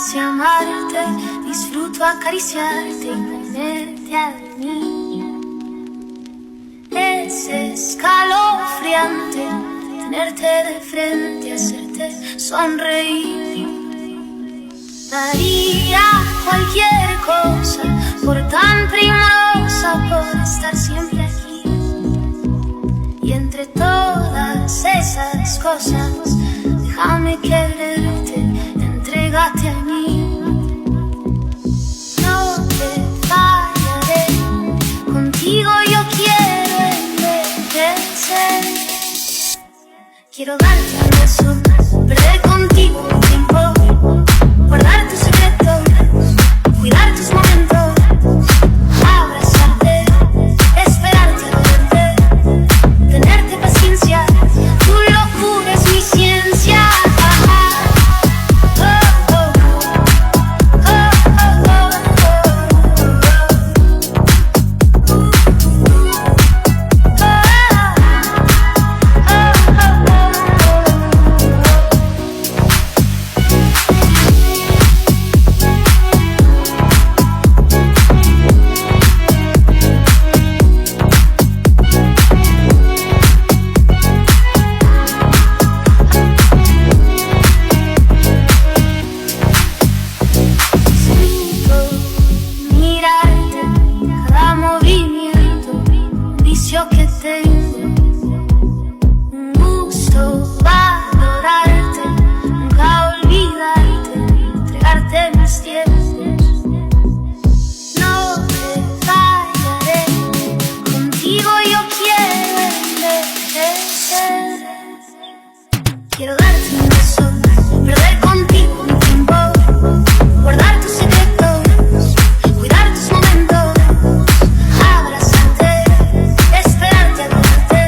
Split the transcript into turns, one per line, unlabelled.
sé amarte, disfruto acariciarte y tenerte a mí. Es escalofriante tenerte de frente, hacerte sonreír. Daría cualquier cosa por tan primorosa, por estar siempre aquí. Y entre todas esas cosas, déjame quererte, entrégate a mí. No te fallaré, contigo yo quiero envejecer. Quiero darte un beso, perder contigo un tiempo, guardar tus secretos, cuidar tus momentos, abrazarte, esperarte al verte, tenerte paciencia, tu locura es mi ciencia. Que tengo un gusto valorarte, nunca olvidarte, entregarte mis tiempos. No te fallaré, contigo yo quiero envejecer. Quiero darte un beso, perder contigo